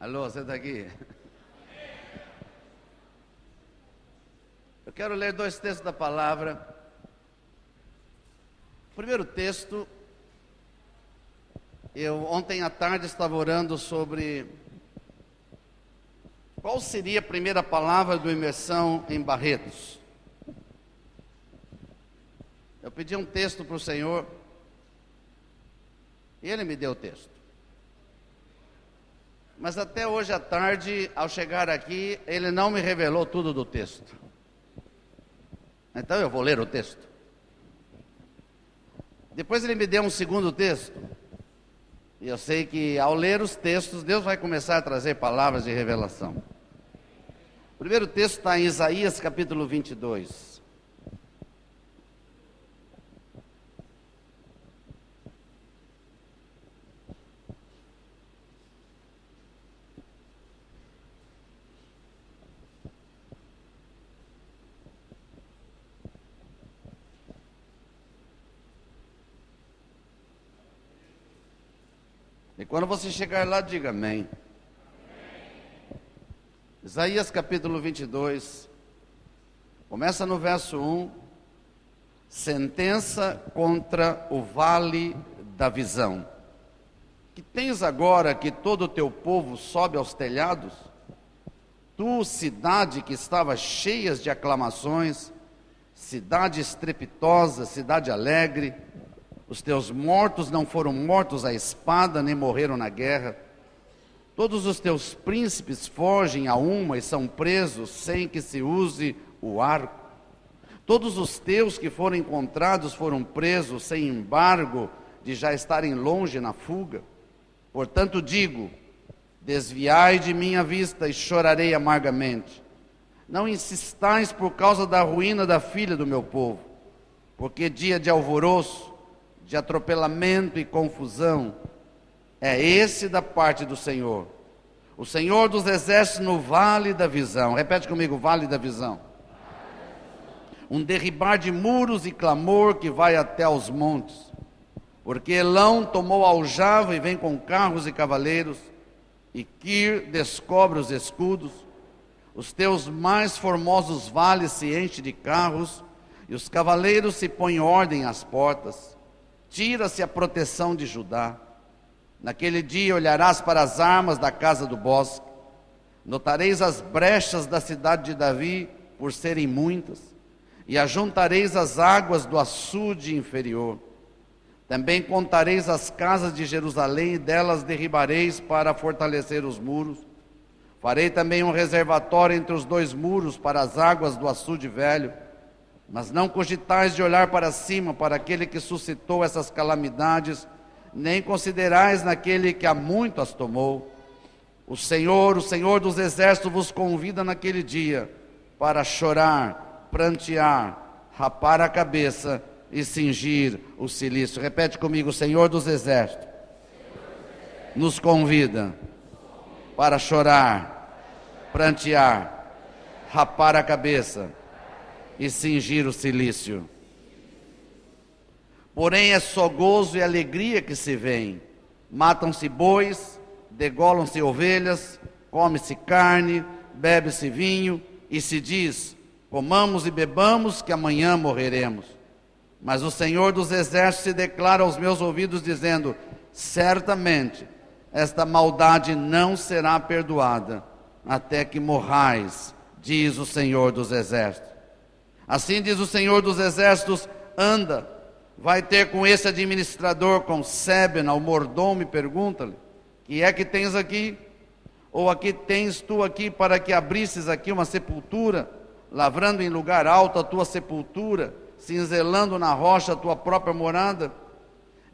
Alô, você está aqui? Eu quero ler dois textos da palavra. O primeiro texto, eu ontem à tarde estava orando sobre qual seria a primeira palavra do Imersão em Barretos. Eu pedi um texto para o Senhor e Ele me deu o texto. Mas até hoje à tarde, ao chegar aqui, Ele não me revelou tudo do texto. Então eu vou ler o texto. Depois Ele me deu um segundo texto. E eu sei que ao ler os textos, Deus vai começar a trazer palavras de revelação. O primeiro texto está em Isaías capítulo 22. E quando você chegar lá, diga amém. Isaías capítulo 22, começa no verso 1, sentença contra o vale da visão. Que tens agora que todo o teu povo sobe aos telhados? Tu, cidade que estava cheia de aclamações, cidade estrepitosa, cidade alegre, os teus mortos não foram mortos à espada, nem morreram na guerra. Todos os teus príncipes fogem a uma e são presos sem que se use o arco. Todos os teus que foram encontrados foram presos sem embargo de já estarem longe na fuga. Portanto digo, desviai de mim a vista e chorarei amargamente. Não insistais por causa da ruína da filha do meu povo, porque dia de alvoroço, de atropelamento e confusão, é esse da parte do Senhor, o Senhor dos exércitos no vale da visão. Repete comigo, vale da visão. Um derribar de muros e clamor que vai até aos montes, porque Elão tomou aljava e vem com carros e cavaleiros, e Quir descobre os escudos. Os teus mais formosos vales se enchem de carros, e os cavaleiros se põem ordem às portas. Tira-se a proteção de Judá. Naquele dia olharás para as armas da casa do bosque, notareis as brechas da cidade de Davi, por serem muitas, e ajuntareis as águas do açude inferior. Também contareis as casas de Jerusalém, e delas derribareis para fortalecer os muros. Farei também um reservatório entre os dois muros para as águas do açude velho. Mas não cogitais de olhar para cima, para aquele que suscitou essas calamidades, nem considerais naquele que há muito as tomou. O Senhor dos exércitos vos convida naquele dia para chorar, prantear, rapar a cabeça e cingir o cilício. Repete comigo, o Senhor dos exércitos nos convida para chorar, prantear, rapar a cabeça e cingir o cilício. Porém é só gozo e alegria que se vêem. Matam-se bois, degolam-se ovelhas, come-se carne, bebe-se vinho, e se diz, comamos e bebamos, que amanhã morreremos. Mas o Senhor dos exércitos se declara aos meus ouvidos, dizendo, certamente esta maldade não será perdoada, até que morrais, diz o Senhor dos exércitos. Assim diz o Senhor dos exércitos, anda, vai ter com esse administrador, com Sebna, o mordomo, e pergunta-lhe, que é que tens aqui? Ou aqui tens tu aqui para que abrisses aqui uma sepultura, lavrando em lugar alto a tua sepultura, cinzelando na rocha a tua própria morada?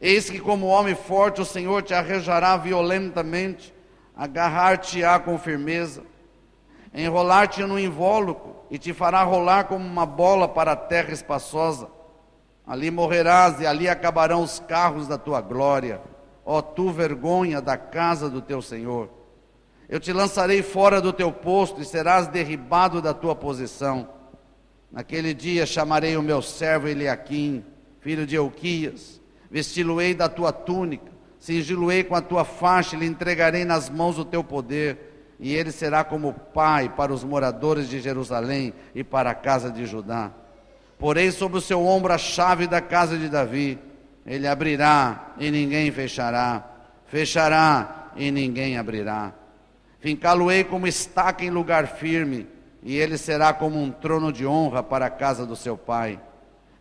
Eis que como homem forte o Senhor te arrejará violentamente, agarrar-te-á com firmeza, enrolar-te no invólucro, e te fará rolar como uma bola para a terra espaçosa. Ali morrerás, e ali acabarão os carros da tua glória, ó tu vergonha da casa do teu Senhor. Eu te lançarei fora do teu posto, e serás derribado da tua posição. Naquele dia chamarei o meu servo Eliaquim, filho de Euquias, vesti-lo-ei da tua túnica, cingi-lo-ei com a tua faixa e lhe entregarei nas mãos o teu poder, e ele será como pai para os moradores de Jerusalém e para a casa de Judá. Porei sobre o seu ombro a chave da casa de Davi, ele abrirá e ninguém fechará, fechará e ninguém abrirá. Fincá-lo-ei como estaca em lugar firme, e ele será como um trono de honra para a casa do seu pai.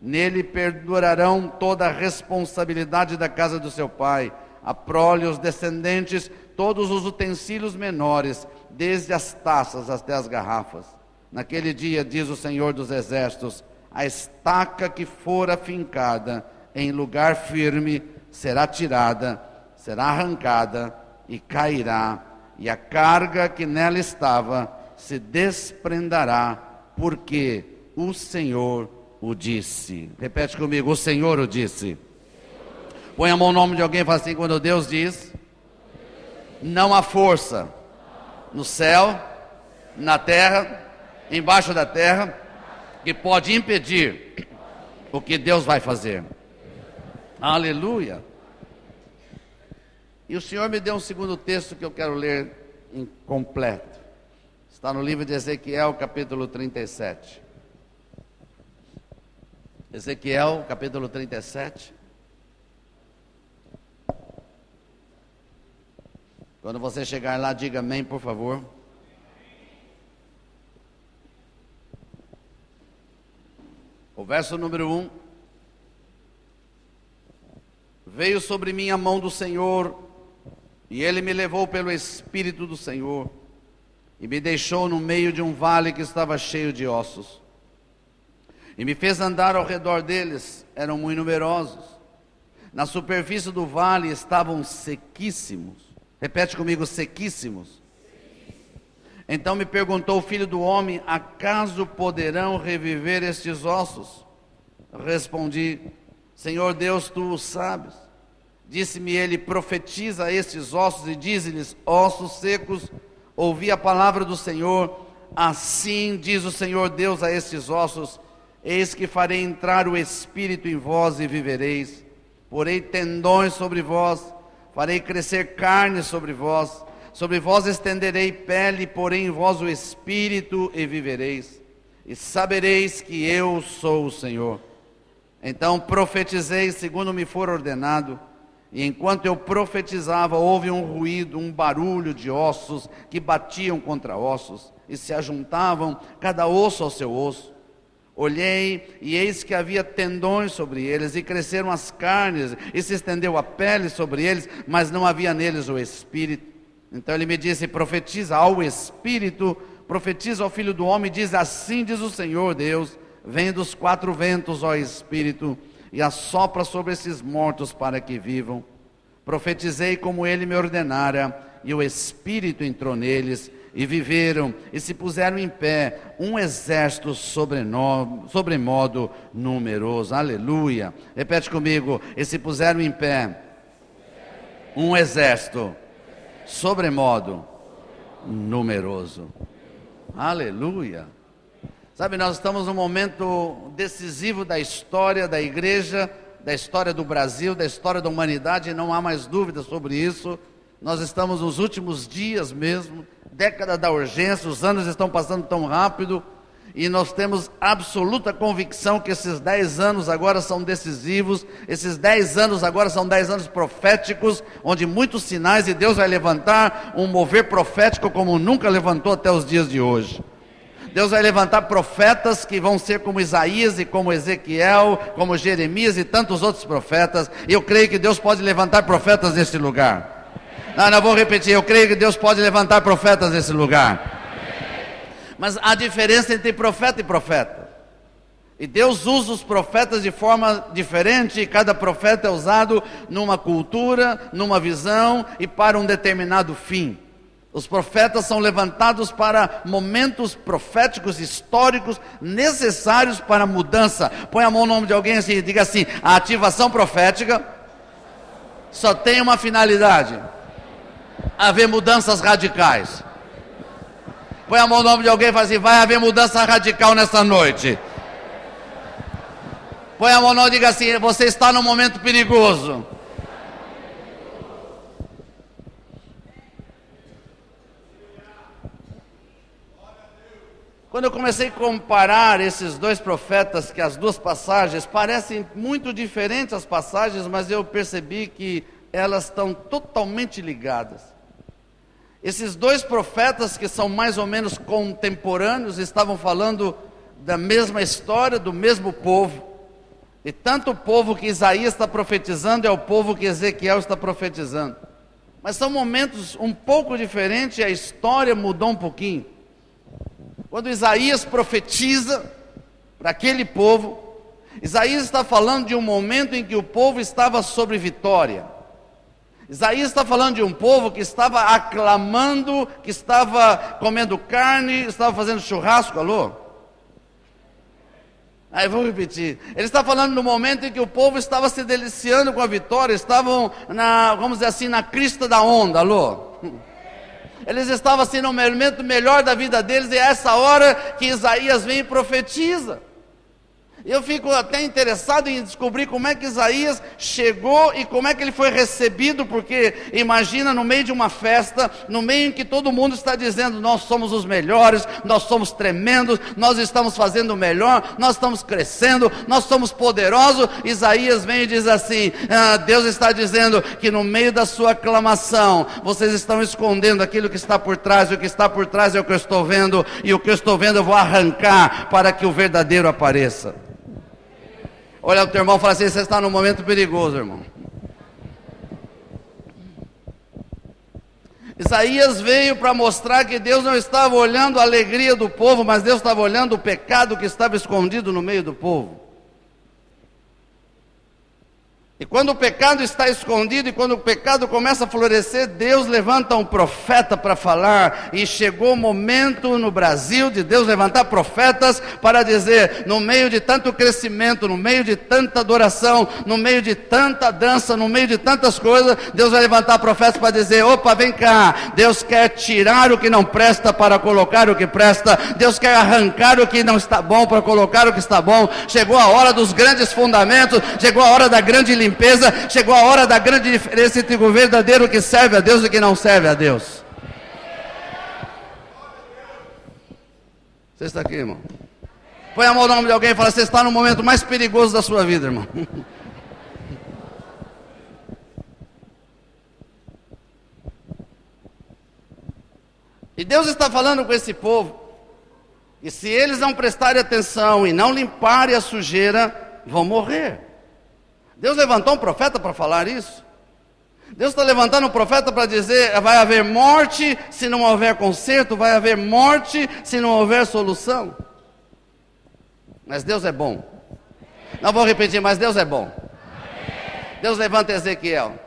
Nele perdurarão toda a responsabilidade da casa do seu pai, a prole, os descendentes, todos os utensílios menores, desde as taças até as garrafas. Naquele dia, diz o Senhor dos Exércitos, a estaca que fora fincada em lugar firme será tirada, será arrancada e cairá, e a carga que nela estava se desprenderá, porque o Senhor o disse. Repete comigo, o Senhor o disse. Põe a mão no nome de alguém e fala assim, quando Deus diz, não há força no céu, na terra, embaixo da terra, que pode impedir o que Deus vai fazer. Aleluia. E o Senhor me deu um segundo texto que eu quero ler incompleto. Está no livro de Ezequiel, capítulo 37. Ezequiel, capítulo 37. Quando você chegar lá, diga amém, por favor. O verso número 1. Veio sobre mim a mão do Senhor, e ele me levou pelo Espírito do Senhor, e me deixou no meio de um vale que estava cheio de ossos. E me fez andar ao redor deles, eram muito numerosos. Na superfície do vale estavam sequíssimos. Repete comigo, sequíssimos. Então me perguntou o filho do homem, acaso poderão reviver estes ossos? Respondi, Senhor Deus, tu o sabes. Disse-me ele, profetiza a estes ossos e dize-lhes, ossos secos, ouvi a palavra do Senhor. Assim diz o Senhor Deus a estes ossos, eis que farei entrar o Espírito em vós e vivereis. Porei tendões sobre vós, farei crescer carne sobre vós estenderei pele, porei em vós o Espírito e vivereis. E sabereis que eu sou o Senhor. Então profetizei segundo me for ordenado, e enquanto eu profetizava, houve um ruído, um barulho de ossos que batiam contra ossos, e se ajuntavam, cada osso ao seu osso. Olhei, e eis que havia tendões sobre eles, e cresceram as carnes, e se estendeu a pele sobre eles, mas não havia neles o Espírito. Então ele me disse, profetiza ao Espírito, profetiza ao Filho do Homem, diz, assim diz o Senhor Deus, vem dos quatro ventos, ó Espírito, e assopra sobre esses mortos para que vivam. Profetizei como ele me ordenara, e o Espírito entrou neles, e viveram, e se puseram em pé, um exército sobremodo numeroso. Aleluia. Repete comigo, e se puseram em pé, um exército sobremodo numeroso. Aleluia. Sabe, nós estamos num momento decisivo da história da igreja, da história do Brasil, da história da humanidade, e não há mais dúvida sobre isso. Nós estamos nos últimos dias mesmo, década da urgência, os anos estão passando tão rápido, e nós temos absoluta convicção que esses 10 anos agora são decisivos, esses 10 anos agora são 10 anos proféticos, onde muitos sinais, e Deus vai levantar um mover profético como nunca levantou até os dias de hoje. Deus vai levantar profetas que vão ser como Isaías e como Ezequiel, como Jeremias e tantos outros profetas, e eu creio que Deus pode levantar profetas neste lugar. Não vou repetir, eu creio que Deus pode levantar profetas nesse lugar. Mas há diferença entre profeta e profeta. E Deus usa os profetas de forma diferente, e cada profeta é usado numa cultura, numa visão e para um determinado fim. Os profetas são levantados para momentos proféticos, históricos, necessários para a mudança. Põe a mão no nome de alguém assim e diga assim, a ativação profética só tem uma finalidade: haver mudanças radicais. Põe a mão no nome de alguém e fala assim, vai haver mudança radical nessa noite. Põe a mão no nome e diga assim, você está num momento perigoso. Quando eu comecei a comparar esses dois profetas, que as duas passagens parecem muito diferentes as passagens, mas eu percebi que elas estão totalmente ligadas. Esses dois profetas, que são mais ou menos contemporâneos, estavam falando da mesma história, do mesmo povo. E tanto o povo que Isaías está profetizando é o povo que Ezequiel está profetizando. Mas são momentos um pouco diferentes e a história mudou um pouquinho. Quando Isaías profetiza para aquele povo, Isaías está falando de um momento em que o povo estava sobre vitória. Isaías está falando de um povo que estava aclamando, que estava comendo carne, estava fazendo churrasco, alô? Aí vou repetir. Ele está falando no momento em que o povo estava se deliciando com a vitória, estavam vamos dizer assim, na crista da onda, alô? Eles estavam assim no momento melhor da vida deles, e é essa hora que Isaías vem e profetiza. Eu fico até interessado em descobrir como é que Isaías chegou e como é que ele foi recebido, porque imagina no meio de uma festa, no meio em que todo mundo está dizendo, nós somos os melhores, nós somos tremendos, nós estamos fazendo o melhor, nós estamos crescendo, nós somos poderosos. Isaías vem e diz assim, Deus está dizendo que no meio da sua aclamação, vocês estão escondendo aquilo que está por trás, e o que está por trás é o que eu estou vendo, e o que eu estou vendo eu vou arrancar para que o verdadeiro apareça. Olha o teu irmão e fala assim, você está num momento perigoso, irmão. Isaías veio para mostrar que Deus não estava olhando a alegria do povo, mas Deus estava olhando o pecado que estava escondido no meio do povo. E quando o pecado está escondido, e quando o pecado começa a florescer, Deus levanta um profeta para falar. E chegou o momento no Brasil de Deus levantar profetas para dizer, no meio de tanto crescimento, no meio de tanta adoração, no meio de tanta dança, no meio de tantas coisas, Deus vai levantar profetas para dizer, opa, vem cá, Deus quer tirar o que não presta para colocar o que presta, Deus quer arrancar o que não está bom para colocar o que está bom. Chegou a hora dos grandes fundamentos, chegou a hora da grande limpeza, chegou a hora da grande diferença entre o verdadeiro que serve a Deus e o que não serve a Deus. Você está aqui, irmão? Põe a mão no nome de alguém e fala, você está no momento mais perigoso da sua vida, irmão. E Deus está falando com esse povo, e se eles não prestarem atenção e não limparem a sujeira, vão morrer. Deus levantou um profeta para falar isso. Deus está levantando um profeta para dizer, vai haver morte se não houver conserto, vai haver morte se não houver solução. Mas Deus é bom. Não vou repetir, mas Deus é bom. Deus levanta Ezequiel.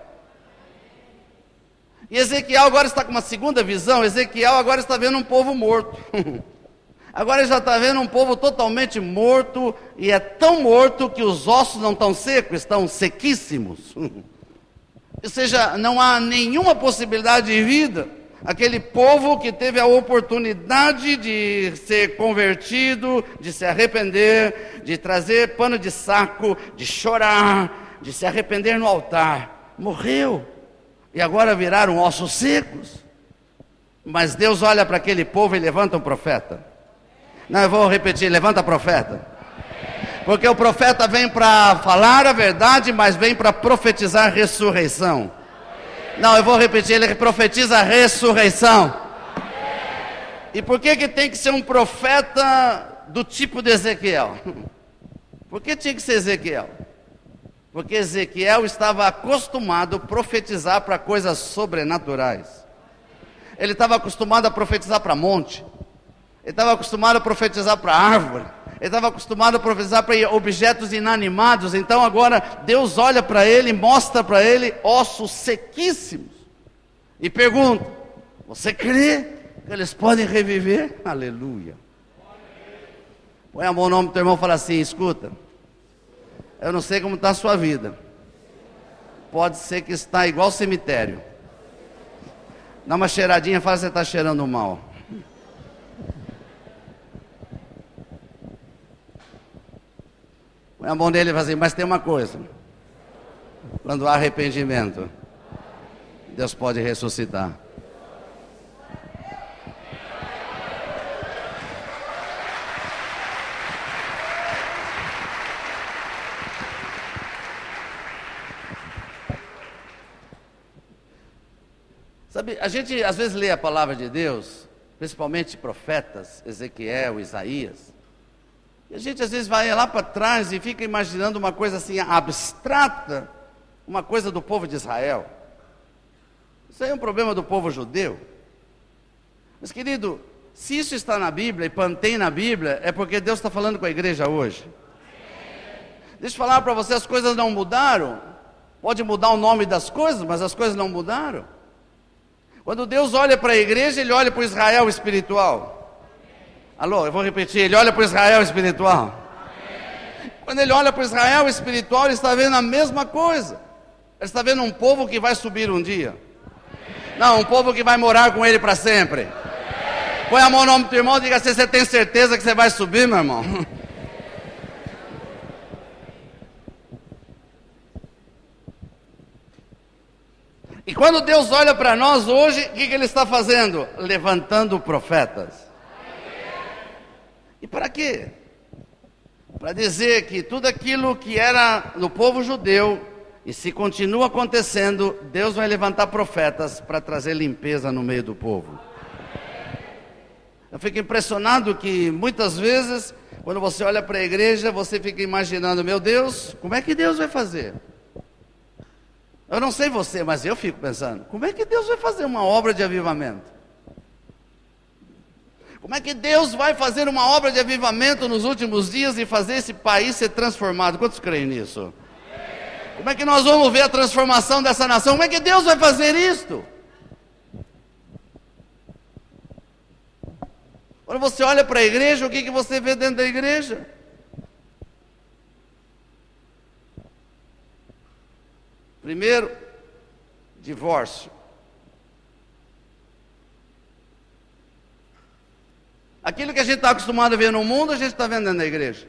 E Ezequiel agora está com uma segunda visão. Ezequiel agora está vendo um povo morto. Agora ele já está vendo um povo totalmente morto, e é tão morto que os ossos não estão secos, estão sequíssimos. Ou seja, não há nenhuma possibilidade de vida. Aquele povo que teve a oportunidade de ser convertido, de se arrepender, de trazer pano de saco, de chorar, de se arrepender no altar, morreu. E agora viraram ossos secos. Mas Deus olha para aquele povo e levanta um profeta. Não, eu vou repetir, levanta profeta. Porque o profeta vem para falar a verdade, mas vem para profetizar ressurreição. Não, eu vou repetir, ele profetiza a ressurreição. E por que tem que ser um profeta do tipo de Ezequiel? Por que tinha que ser Ezequiel? Porque Ezequiel estava acostumado a profetizar para coisas sobrenaturais. Ele estava acostumado a profetizar para monte. Ele estava acostumado a profetizar para árvore. Ele estava acostumado a profetizar para objetos inanimados. Então agora Deus olha para ele e mostra para ele ossos sequíssimos. E pergunta, você crê que eles podem reviver? Aleluia. Põe a mão no nome do teu irmão e fala assim, escuta, eu não sei como está a sua vida. Pode ser que está igual cemitério. Dá uma cheiradinha e fala, você está cheirando mal. Põe a mão dele e fala assim, mas tem uma coisa. Quando há arrependimento, Deus pode ressuscitar. Sabe, a gente às vezes lê a palavra de Deus, principalmente profetas, Ezequiel, Isaías, e a gente às vezes vai lá para trás e fica imaginando uma coisa assim abstrata, uma coisa do povo de Israel. Isso aí é um problema do povo judeu. Mas querido, se isso está na Bíblia e mantém na Bíblia, é porque Deus está falando com a igreja hoje. Deixa eu falar para você, as coisas não mudaram. Pode mudar o nome das coisas, mas as coisas não mudaram. Quando Deus olha para a igreja, Ele olha para o Israel espiritual. Alô, eu vou repetir, Ele olha para o Israel espiritual. Quando Ele olha para o Israel espiritual, Ele está vendo a mesma coisa. Ele está vendo um povo que vai subir um dia. Não, um povo que vai morar com Ele para sempre. Põe a mão no ombro do teu irmão e diga assim: você tem certeza que você vai subir, meu irmão? E quando Deus olha para nós hoje, o que Ele está fazendo? Levantando profetas. E para quê? Para dizer que tudo aquilo que era no povo judeu, e se continua acontecendo, Deus vai levantar profetas para trazer limpeza no meio do povo. Eu fico impressionado que muitas vezes, quando você olha para a igreja, você fica imaginando: meu Deus, como é que Deus vai fazer? Eu não sei você, mas eu fico pensando: como é que Deus vai fazer uma obra de avivamento? Como é que Deus vai fazer uma obra de avivamento nos últimos dias e fazer esse país ser transformado? Quantos creem nisso? Como é que nós vamos ver a transformação dessa nação? Como é que Deus vai fazer isto? Quando você olha para a igreja, o que você vê dentro da igreja? Primeiro, divórcio. Aquilo que a gente está acostumado a ver no mundo, a gente está vendo dentro da igreja.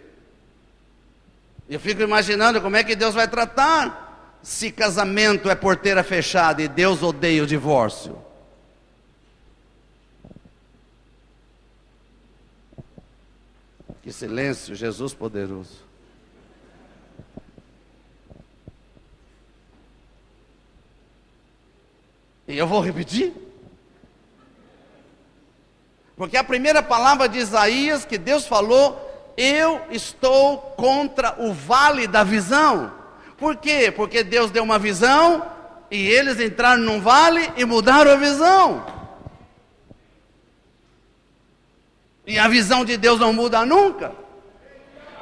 Eu fico imaginando como é que Deus vai tratar se casamento é porteira fechada e Deus odeia o divórcio. Que silêncio, Jesus poderoso. E eu vou repetir. Porque a primeira palavra de Isaías que Deus falou: eu estou contra o vale da visão. Por quê? Porque Deus deu uma visão e eles entraram num vale e mudaram a visão. E a visão de Deus não muda nunca,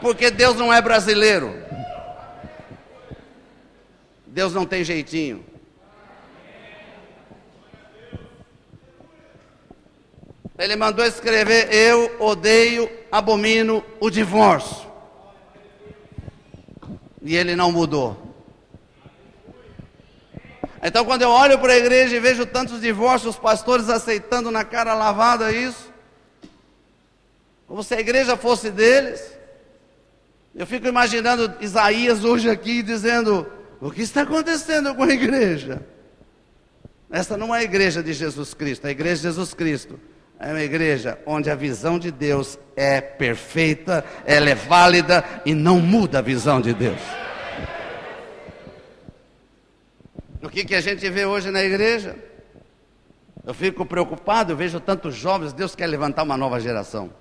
porque Deus não é brasileiro. Deus não tem jeitinho. Ele mandou escrever: eu odeio, abomino o divórcio. E ele não mudou. Então, quando eu olho para a igreja e vejo tantos divórcios, os pastores aceitando na cara lavada isso, como se a igreja fosse deles, eu fico imaginando Isaías hoje aqui dizendo: o que está acontecendo com a igreja? Essa não é a igreja de Jesus Cristo. A igreja de Jesus Cristo é uma igreja onde a visão de Deus é perfeita, ela é válida e não muda a visão de Deus. O que a gente vê hoje na igreja? Eu fico preocupado, eu vejo tantos jovens. Deus quer levantar uma nova geração.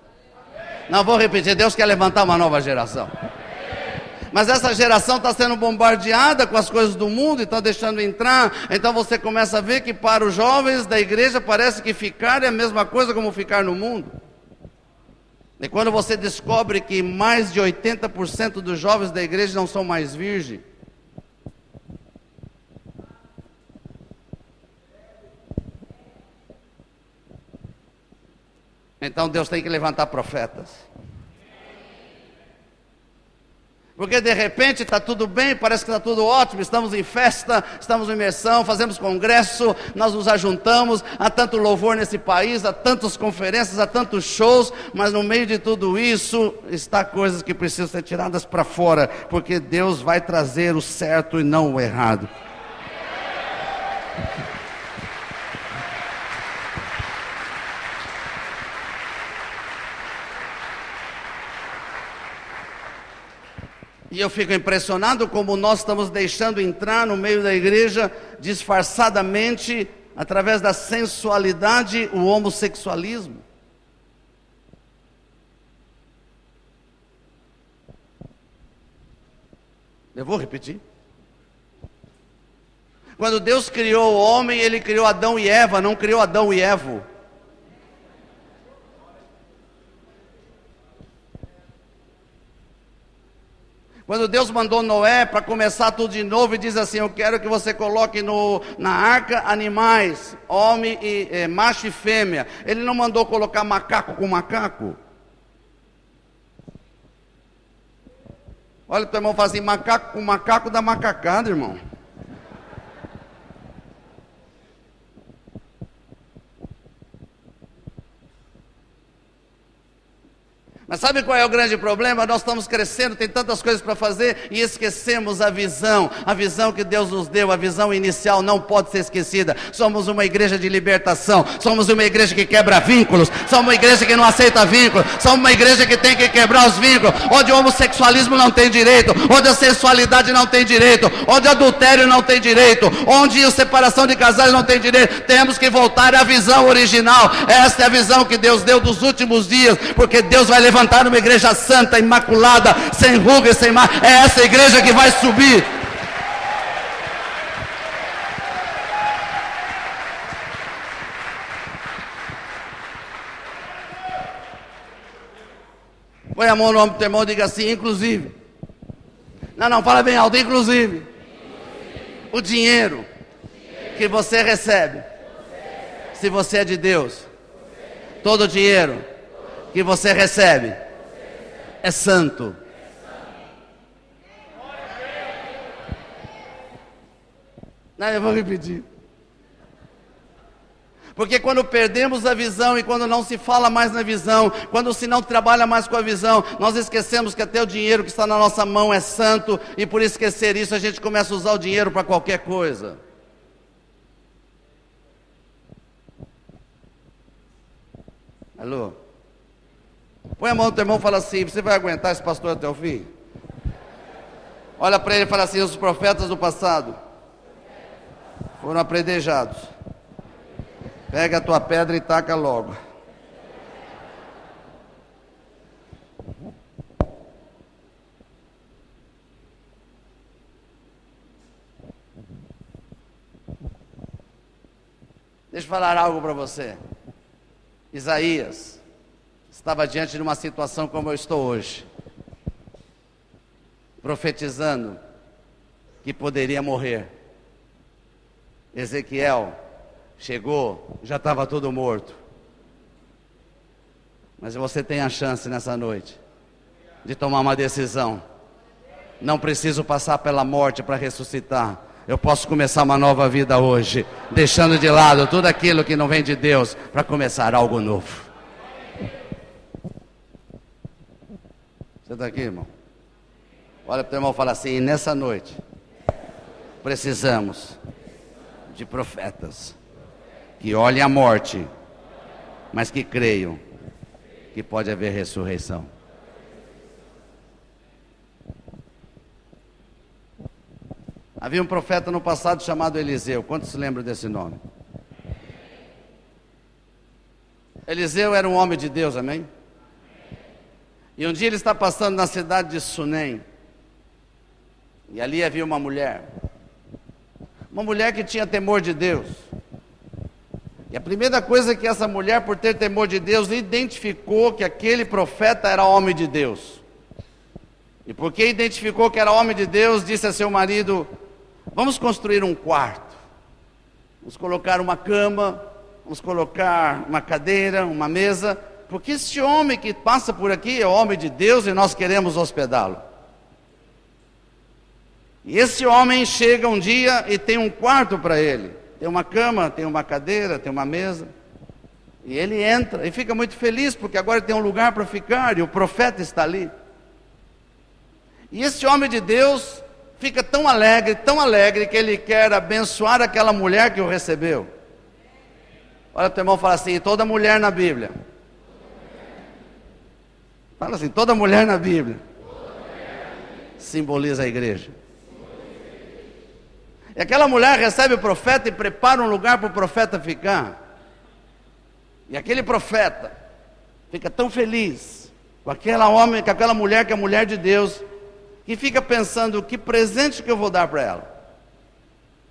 Não, vou repetir: Deus quer levantar uma nova geração. Mas essa geração está sendo bombardeada com as coisas do mundo e está deixando entrar. Então você começa a ver que para os jovens da igreja parece que ficar é a mesma coisa como ficar no mundo. E quando você descobre que mais de 80% dos jovens da igreja não são mais virgens, então Deus tem que levantar profetas. Porque de repente está tudo bem, parece que está tudo ótimo, estamos em festa, estamos em imersão, fazemos congresso, nós nos ajuntamos, há tanto louvor nesse país, há tantas conferências, há tantos shows, mas no meio de tudo isso, está coisas que precisam ser tiradas para fora, porque Deus vai trazer o certo e não o errado. E eu fico impressionado como nós estamos deixando entrar no meio da igreja disfarçadamente através da sensualidade, o homossexualismo. Eu vou repetir. Quando Deus criou o homem, Ele criou Adão e Eva, não criou Adão e Evo. Quando Deus mandou Noé para começar tudo de novo e diz assim: eu quero que você coloque na arca animais, homem e macho e fêmea. Ele não mandou colocar macaco com macaco. Olha, teu irmão fala assim: macaco com macaco dá macacada, irmão. Mas sabe qual é o grande problema? Nós estamos crescendo, tem tantas coisas para fazer e esquecemos a visão que Deus nos deu, a visão inicial não pode ser esquecida. Somos uma igreja de libertação, somos uma igreja que quebra vínculos, somos uma igreja que não aceita vínculos, somos uma igreja que tem que quebrar os vínculos, onde o homossexualismo não tem direito, onde a sensualidade não tem direito, onde o adultério não tem direito, onde a separação de casais não tem direito. Temos que voltar à visão original. Esta é a visão que Deus deu dos últimos dias, porque Deus vai levantar uma igreja santa, imaculada, sem ruga e sem mar. É essa igreja que vai subir. Põe a mão no ombro do teu irmão e diga assim: inclusive. Não, fala bem alto: inclusive. O dinheiro que você recebe, se você é de Deus, todo o dinheiro que você recebe é santo. Não, eu vou repetir. Porque quando perdemos a visão e quando não se fala mais na visão, quando se não trabalha mais com a visão, nós esquecemos que até o dinheiro que está na nossa mão é santo, e por esquecer isso a gente começa a usar o dinheiro para qualquer coisa. Alô? Põe a mão do teu irmão e fala assim: você vai aguentar esse pastor até o fim? Olha para ele e fala assim: os profetas do passado foram apedrejados. Pega a tua pedra e taca logo. Deixa eu falar algo para você. Isaías estava diante de uma situação como eu estou hoje, profetizando que poderia morrer. Ezequiel chegou, já estava todo morto. Mas você tem a chance nessa noite de tomar uma decisão. Não preciso passar pela morte para ressuscitar. Eu posso começar uma nova vida hoje, deixando de lado tudo aquilo que não vem de Deus, para começar algo novo. Você está aqui, irmão? Olha para o teu irmão e fala assim: nessa noite precisamos de profetas que olhem a morte, mas que creiam que pode haver ressurreição. Havia um profeta no passado chamado Eliseu. Quantos se lembram desse nome? Eliseu era um homem de Deus, amém? E um dia ele está passando na cidade de Sunem, e ali havia uma mulher que tinha temor de Deus. E a primeira coisa que essa mulher, por ter temor de Deus, identificou que aquele profeta era homem de Deus. E porque identificou que era homem de Deus, disse a seu marido: vamos construir um quarto, vamos colocar uma cama, vamos colocar uma cadeira, uma mesa, porque este homem que passa por aqui é homem de Deus e nós queremos hospedá-lo. E esse homem chega um dia e tem um quarto para ele. Tem uma cama, tem uma cadeira, tem uma mesa. E ele entra e fica muito feliz, porque agora tem um lugar para ficar e o profeta está ali. E esse homem de Deus fica tão alegre, que ele quer abençoar aquela mulher que o recebeu. Olha o teu irmão e fala assim: toda mulher na Bíblia. Fala assim: toda mulher na Bíblia simboliza a igreja. E aquela mulher recebe o profeta e prepara um lugar para o profeta ficar. E aquele profeta fica tão feliz com aquela mulher que é a mulher de Deus, que fica pensando, que presente que eu vou dar para ela?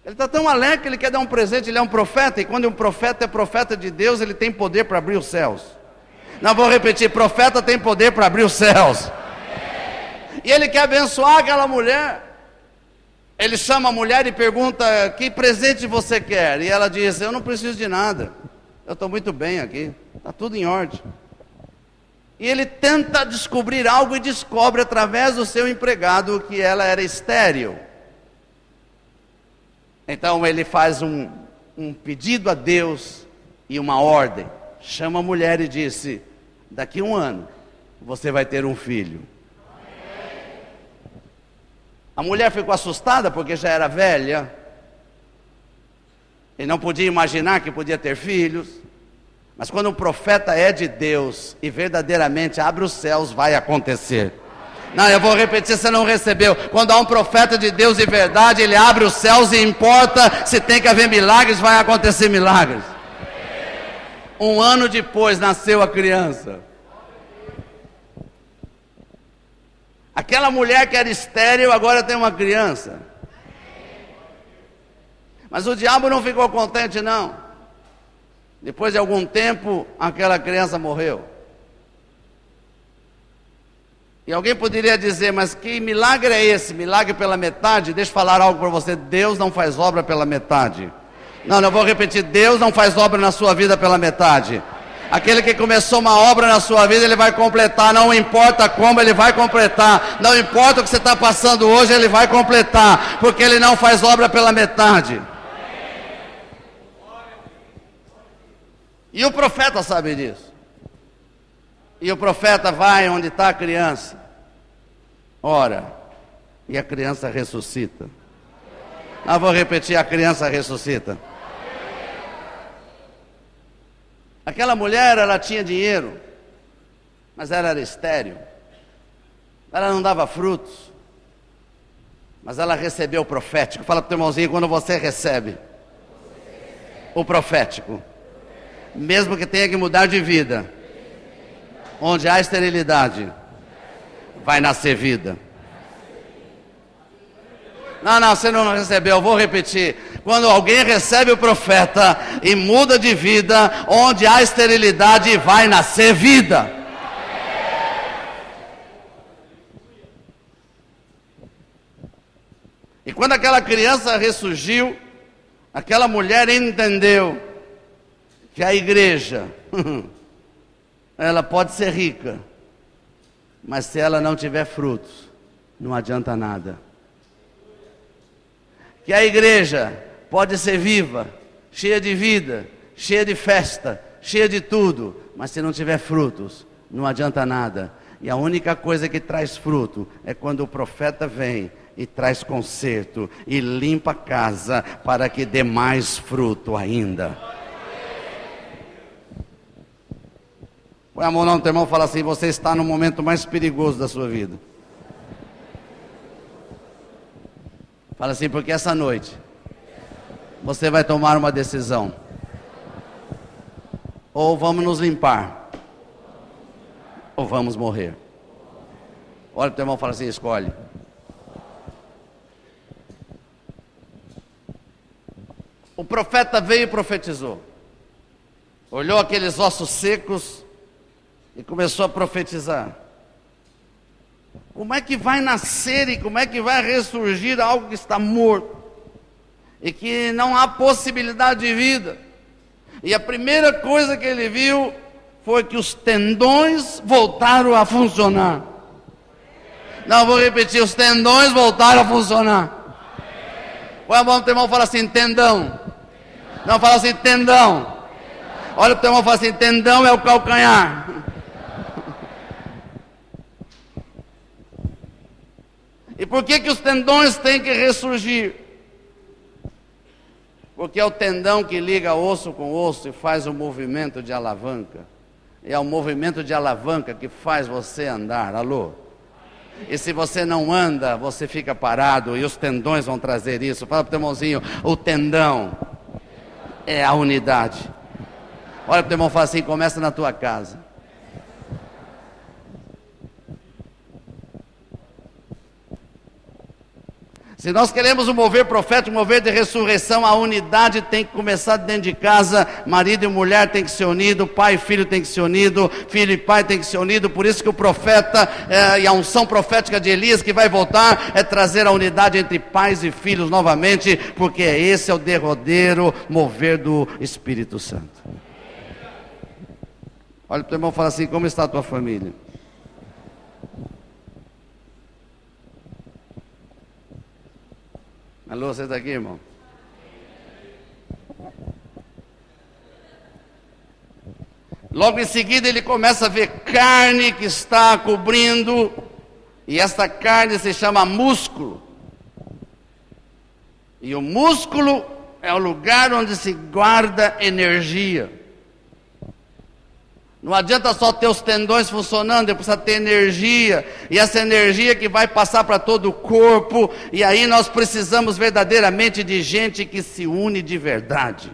Ele está tão alegre que ele quer dar um presente. Ele é um profeta, e quando um profeta é profeta de Deus, ele tem poder para abrir os céus. Não, vou repetir, profeta tem poder para abrir os céus. E ele quer abençoar aquela mulher. Ele chama a mulher e pergunta, que presente você quer? E ela diz, eu não preciso de nada, eu estou muito bem aqui, está tudo em ordem. E ele tenta descobrir algo e descobre através do seu empregado que ela era estéril. Então ele faz um pedido a Deus e uma ordem. Chama a mulher e disse, daqui a 1 ano você vai ter um filho. A mulher ficou assustada porque já era velha e não podia imaginar que podia ter filhos. Mas quando um profeta é de Deus e verdadeiramente abre os céus, vai acontecer. Não, eu vou repetir, você não recebeu. Quando há um profeta de Deus de verdade, ele abre os céus e importa se tem que haver milagres, vai acontecer milagres. 1 ano depois nasceu a criança. Aquela mulher que era estéril agora tem uma criança. Mas o diabo não ficou contente não. Depois de algum tempo, aquela criança morreu. E alguém poderia dizer, mas que milagre é esse? Milagre pela metade? Deixa eu falar algo para você, Deus não faz obra pela metade. Não, eu vou repetir, Deus não faz obra na sua vida pela metade. Aquele que começou uma obra na sua vida, ele vai completar, não importa como, ele vai completar. Não importa o que você está passando hoje, ele vai completar, porque ele não faz obra pela metade. E o profeta sabe disso. E o profeta vai onde está a criança, ora, e a criança ressuscita. Vou repetir, a criança ressuscita. Aquela mulher, ela tinha dinheiro, mas ela era estéril. Ela não dava frutos, mas ela recebeu o profético. Fala para o teu irmãozinho, quando você recebe o profético, mesmo que tenha que mudar de vida, onde há esterilidade, vai nascer vida. Não, você não recebeu, eu vou repetir. Quando alguém recebe o profeta e muda de vida, onde há esterilidade, vai nascer vida. E quando aquela criança ressurgiu, aquela mulher entendeu que a igreja, ela pode ser rica, mas se ela não tiver frutos, não adianta nada. Que a igreja pode ser viva, cheia de vida, cheia de festa, cheia de tudo, mas se não tiver frutos, não adianta nada. E a única coisa que traz fruto é quando o profeta vem e traz conserto e limpa a casa para que dê mais fruto ainda. Põe a mão no teu irmão e fala assim, você está no momento mais perigoso da sua vida. Fala assim, porque essa noite você vai tomar uma decisão. Ou vamos nos limpar, ou vamos morrer. Olha para o teu irmão e fala assim, escolhe. O profeta veio e profetizou. Olhou aqueles ossos secos e começou a profetizar. Como é que vai nascer e como é que vai ressurgir algo que está morto e que não há possibilidade de vida? E a primeira coisa que ele viu foi que os tendões voltaram a funcionar. Não, vou repetir, os tendões voltaram a funcionar. Põe a mão no teu irmão e fala assim, tendão. Não, fala assim, tendão. Olha para o teu irmão e fala assim, tendão é o calcanhar. E por que os tendões têm que ressurgir? Porque é o tendão que liga osso com osso e faz o movimento de alavanca. É o movimento de alavanca que faz você andar. Alô? E se você não anda, você fica parado, e os tendões vão trazer isso. Fala para o teu irmãozinho, o tendão é a unidade. Olha para o teu irmão e fala assim, começa na tua casa. Se nós queremos um mover profético, um mover de ressurreição, a unidade tem que começar dentro de casa. Marido e mulher tem que ser unido, pai e filho tem que ser unido, filho e pai tem que ser unido. Por isso que o profeta e a unção profética de Elias que vai voltar é trazer a unidade entre pais e filhos novamente, porque esse é o derradeiro mover do Espírito Santo. Olha para o teu irmão e fala assim, como está a tua família? Alô, você está aqui, irmão? Logo em seguida ele começa a ver carne que está cobrindo, e esta carne se chama músculo. E o músculo é o lugar onde se guarda energia. Não adianta só ter os tendões funcionando, precisa ter energia, e essa energia que vai passar para todo o corpo, e aí nós precisamos verdadeiramente de gente que se une de verdade.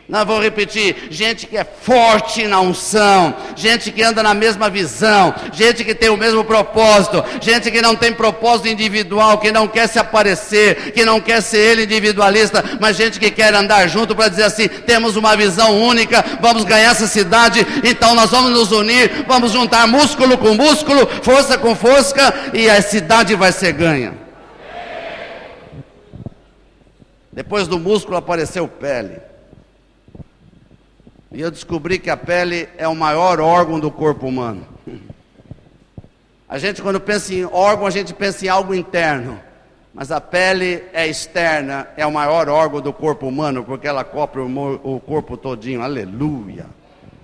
Não, vou repetir, gente que é forte na unção, gente que anda na mesma visão, gente que tem o mesmo propósito, gente que não tem propósito individual, que não quer se aparecer, que não quer ser ele individualista, mas gente que quer andar junto para dizer assim, temos uma visão única, vamos ganhar essa cidade, então nós vamos nos unir, vamos juntar músculo com músculo, força com força, e a cidade vai ser ganha. Depois do músculo apareceu pele. E eu descobri que a pele é o maior órgão do corpo humano. A gente, quando pensa em órgão, a gente pensa em algo interno. Mas a pele é externa, é o maior órgão do corpo humano, porque ela cobre o corpo todinho. Aleluia.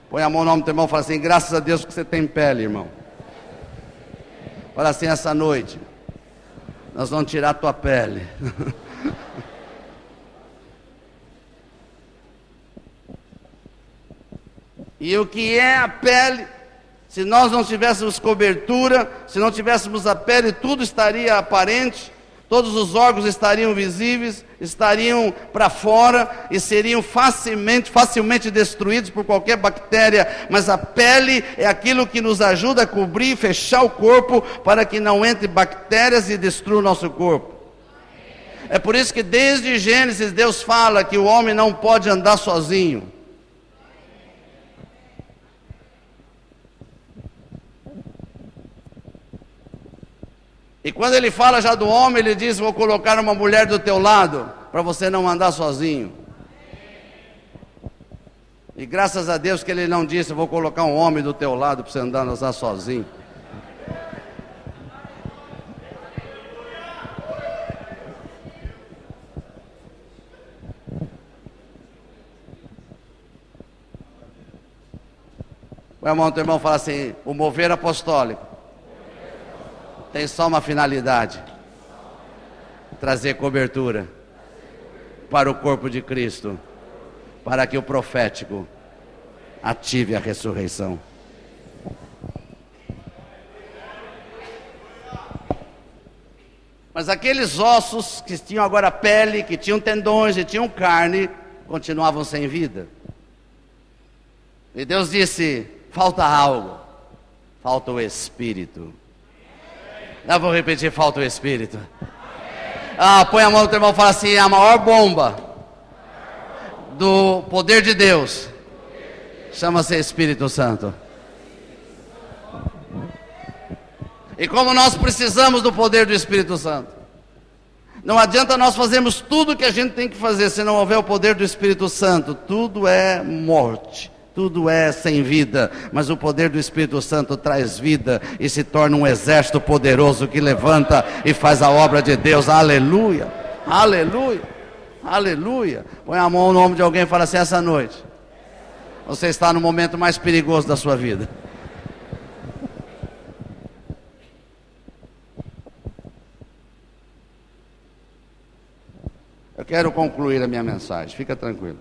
Põe a mão no nome do teu irmão e fala assim, graças a Deus que você tem pele, irmão. Fala assim, essa noite, nós vamos tirar a tua pele. E o que é a pele? Se nós não tivéssemos cobertura, se não tivéssemos a pele, tudo estaria aparente, todos os órgãos estariam visíveis, estariam para fora e seriam facilmente destruídos por qualquer bactéria. Mas a pele é aquilo que nos ajuda a cobrir e fechar o corpo para que não entre bactérias e destrua o nosso corpo. É por isso que desde Gênesis Deus fala que o homem não pode andar sozinho. E quando ele fala já do homem, ele diz, vou colocar uma mulher do teu lado, para você não andar sozinho. E graças a Deus que ele não disse, vou colocar um homem do teu lado, para você andar sozinho. O irmão do teu irmão fala assim, o mover apostólico tem só uma finalidade: trazer cobertura para o corpo de Cristo, para que o profético ative a ressurreição. Mas aqueles ossos que tinham agora pele, que tinham tendões e tinham carne, continuavam sem vida. E Deus disse, falta algo, falta o Espírito. Eu vou repetir, falta o Espírito. Põe a mão no teu irmão e fala assim, a maior bomba do poder de Deus chama-se Espírito Santo. E como nós precisamos do poder do Espírito Santo, não adianta nós fazermos tudo o que a gente tem que fazer, se não houver o poder do Espírito Santo. Tudo é morte, tudo é sem vida, mas o poder do Espírito Santo traz vida e se torna um exército poderoso que levanta e faz a obra de Deus. Aleluia, aleluia, aleluia. Põe a mão no ombro de alguém e fala assim, essa noite você está no momento mais perigoso da sua vida. Eu quero concluir a minha mensagem, fica tranquilo.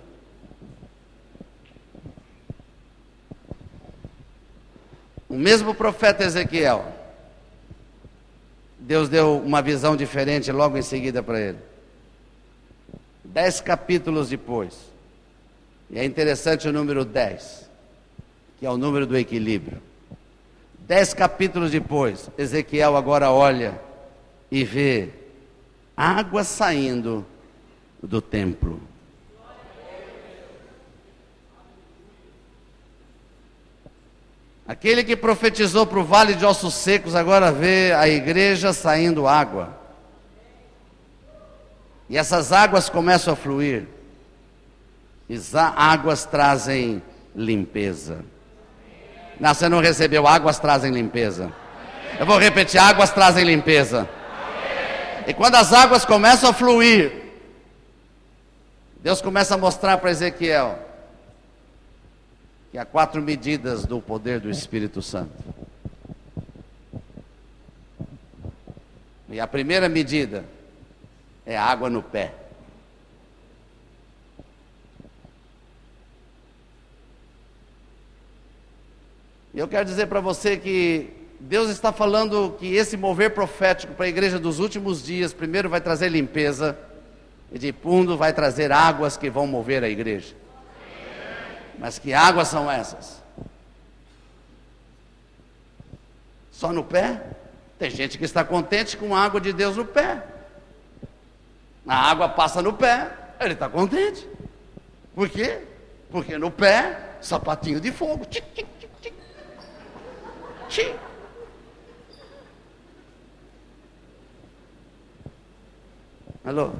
O mesmo profeta Ezequiel, Deus deu uma visão diferente logo em seguida para ele. 10 capítulos depois. E é interessante o número 10, que é o número do equilíbrio. 10 capítulos depois, Ezequiel agora olha e vê água saindo do templo. Aquele que profetizou para o vale de ossos secos, agora vê a igreja saindo água. E essas águas começam a fluir. E águas trazem limpeza. Não, você não recebeu, águas trazem limpeza. Eu vou repetir, águas trazem limpeza. E quando as águas começam a fluir, Deus começa a mostrar para Ezequiel que há 4 medidas do poder do Espírito Santo. E a primeira medida é água no pé. E eu quero dizer para você que Deus está falando que esse mover profético para a igreja dos últimos dias, primeiro vai trazer limpeza, e de fundo vai trazer águas que vão mover a igreja. Mas que águas são essas? Só no pé? Tem gente que está contente com a água de Deus no pé. A água passa no pé, ele está contente. Por quê? Porque no pé, sapatinho de fogo. Tic, tic, tic, tic. Tic. Alô?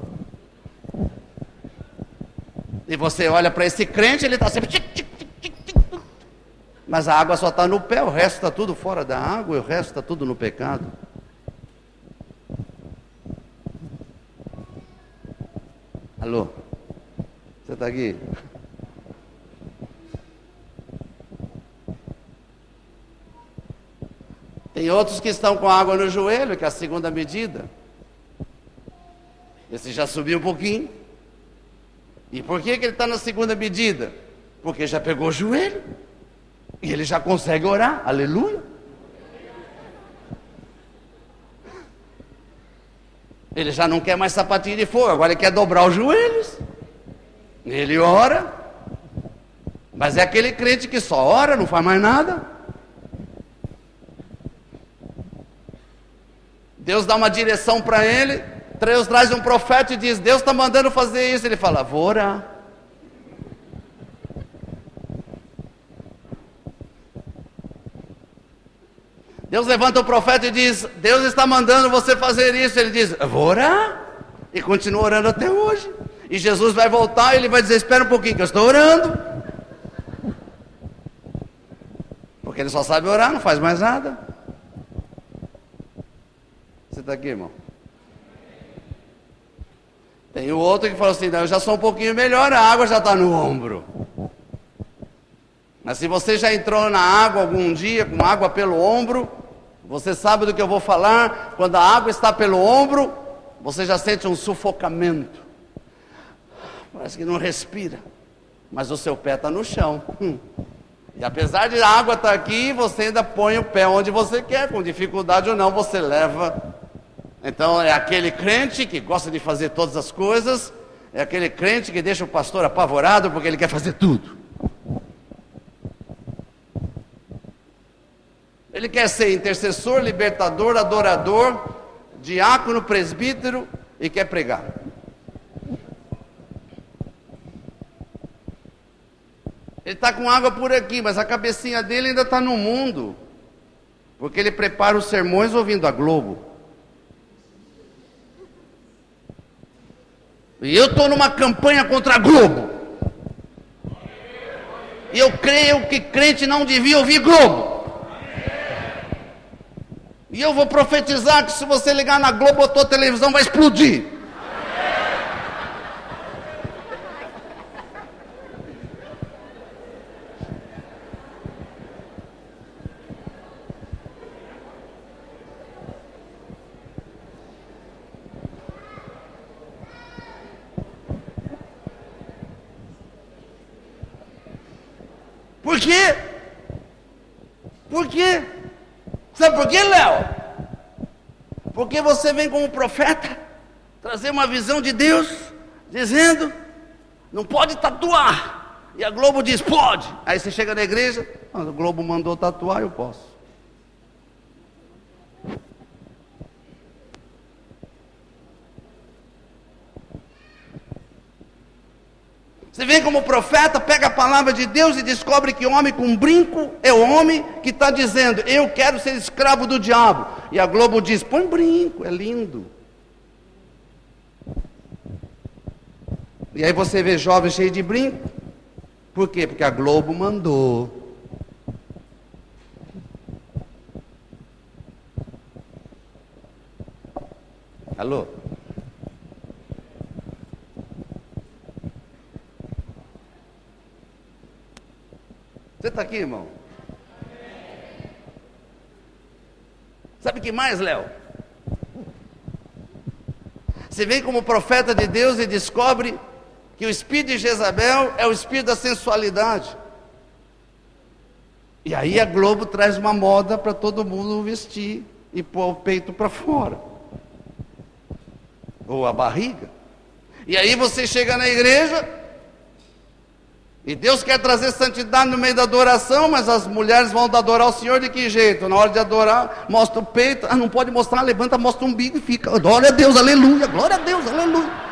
E você olha para esse crente, ele está sempre tic, tic, tic, tic, tic. Mas a água só está no pé, o resto está tudo fora da água, e o resto está tudo no pecado. Alô? Você está aqui? Tem outros que estão com água no joelho, que é a segunda medida. Esse já subiu um pouquinho. E por que ele está na segunda medida? Porque já pegou o joelho. E ele já consegue orar. Aleluia. Ele já não quer mais sapatinho de fogo. Agora ele quer dobrar os joelhos. Ele ora. Mas é aquele crente que só ora, não faz mais nada. Deus dá uma direção para ele. Deus traz um profeta e diz: Deus está mandando fazer isso. Ele fala: vou orar. Deus levanta o profeta e diz: Deus está mandando você fazer isso. Ele diz: vou orar. E continua orando até hoje. E Jesus vai voltar e ele vai dizer: espera um pouquinho que eu estou orando. Porque ele só sabe orar, não faz mais nada. Você está aqui, irmão? Tem o outro que fala assim: não, eu já sou um pouquinho melhor, a água já está no ombro. Mas se você já entrou na água algum dia, com água pelo ombro, você sabe do que eu vou falar. Quando a água está pelo ombro, você já sente um sufocamento. Parece que não respira. Mas o seu pé está no chão. E apesar de a água estar aqui, você ainda põe o pé onde você quer. Com dificuldade ou não, você leva. Então é aquele crente que gosta de fazer todas as coisas. É aquele crente que deixa o pastor apavorado porque ele quer fazer tudo. Ele quer ser intercessor, libertador, adorador, diácono, presbítero e quer pregar. Ele está com água por aqui, mas a cabecinha dele ainda está no mundo. Porque ele prepara os sermões ouvindo a Globo. E eu estou numa campanha contra a Globo. E eu creio que crente não devia ouvir Globo. E eu vou profetizar que se você ligar na Globo, a tua televisão vai explodir. Por quê? Por quê? Sabe por quê, Léo? Porque você vem como profeta, trazer uma visão de Deus, dizendo, não pode tatuar. E a Globo diz, pode. Aí você chega na igreja, a Globo mandou tatuar, eu posso. Você vem como profeta, pega a palavra de Deus e descobre que homem com brinco é o homem que está dizendo, eu quero ser escravo do diabo. E a Globo diz, põe brinco, é lindo. E aí você vê jovens cheios de brinco. Por quê? Porque a Globo mandou. Alô? Você está aqui, irmão? Sabe o que mais, Léo? Você vem como profeta de Deus e descobre que o espírito de Jezabel é o espírito da sensualidade. E aí a Globo traz uma moda para todo mundo vestir e pôr o peito para fora. Ou a barriga. E aí você chega na igreja e Deus quer trazer santidade no meio da adoração, mas as mulheres vão adorar o Senhor de que jeito? Na hora de adorar, mostra o peito, não pode mostrar, levanta, mostra o umbigo e fica, glória a Deus, aleluia, glória a Deus, aleluia.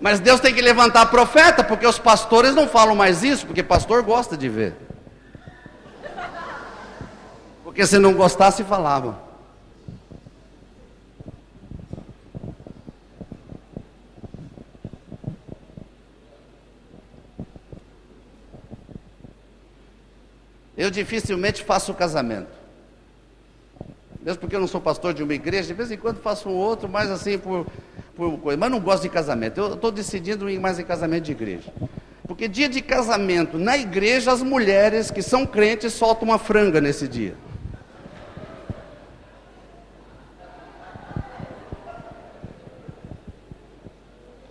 Mas Deus tem que levantar profeta, porque os pastores não falam mais isso, porque pastor gosta de ver. Porque se não gostasse, falava. Eu dificilmente faço casamento. Mesmo porque eu não sou pastor de uma igreja, de vez em quando faço um outro, mas assim por coisa. Mas não gosto de casamento. Eu estou decidindo ir mais em casamento de igreja. Porque dia de casamento, na igreja, as mulheres que são crentes soltam uma franga nesse dia.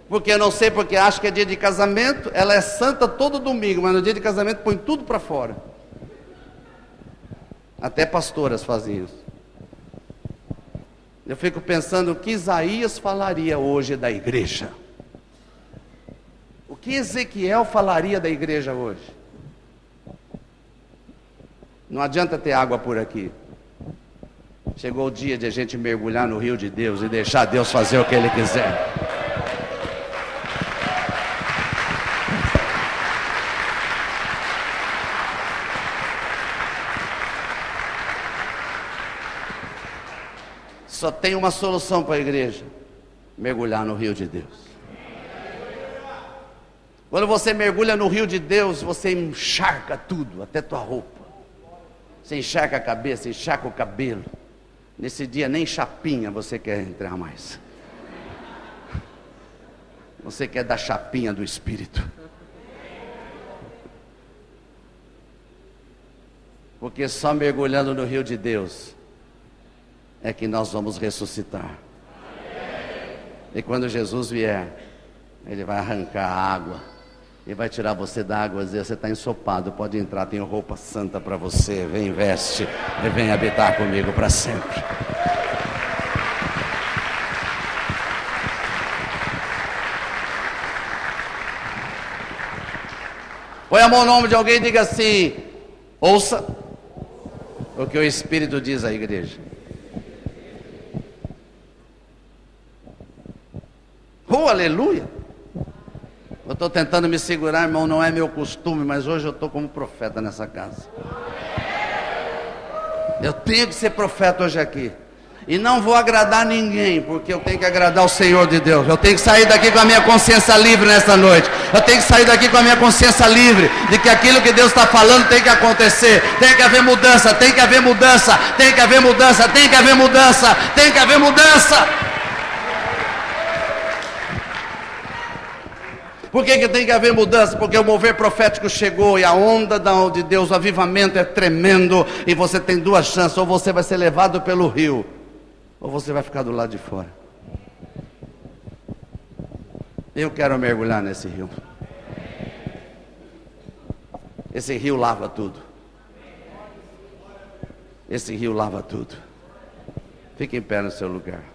Porque eu não sei, porque acho que é dia de casamento, ela é santa todo domingo, mas no dia de casamento põe tudo para fora. Até pastoras fazem isso. Eu fico pensando o que Isaías falaria hoje da igreja. O que Ezequiel falaria da igreja hoje? Não adianta ter água por aqui. Chegou o dia de a gente mergulhar no rio de Deus e deixar Deus fazer o que Ele quiser. Só tem uma solução para a igreja: mergulhar no rio de Deus. Quando você mergulha no rio de Deus, você encharca tudo, até tua roupa. Você encharca a cabeça, encharca o cabelo. Nesse dia nem chapinha você quer entrar mais. Você quer dar chapinha do Espírito. Porque só mergulhando no rio de Deus é que nós vamos ressuscitar. E quando Jesus vier, Ele vai arrancar a água, Ele vai tirar você da água e dizer: você está ensopado, pode entrar, tenho roupa santa para você, vem, veste e vem habitar comigo para sempre. Põe a mão no ombro de alguém e diga assim: ouça o que o Espírito diz à igreja. Oh, aleluia! Eu estou tentando me segurar, irmão, não é meu costume, mas hoje eu estou como profeta nessa casa. Eu tenho que ser profeta hoje aqui. E não vou agradar ninguém, porque eu tenho que agradar o Senhor de Deus. Eu tenho que sair daqui com a minha consciência livre nessa noite. Eu tenho que sair daqui com a minha consciência livre de que aquilo que Deus está falando tem que acontecer. Tem que haver mudança, tem que haver mudança, tem que haver mudança, tem que haver mudança, tem que haver mudança. Por que tem que haver mudança? Porque o mover profético chegou e a onda de Deus, o avivamento é tremendo. E você tem duas chances: ou você vai ser levado pelo rio, ou você vai ficar do lado de fora. Eu quero mergulhar nesse rio. Esse rio lava tudo. Esse rio lava tudo. Fique em pé no seu lugar.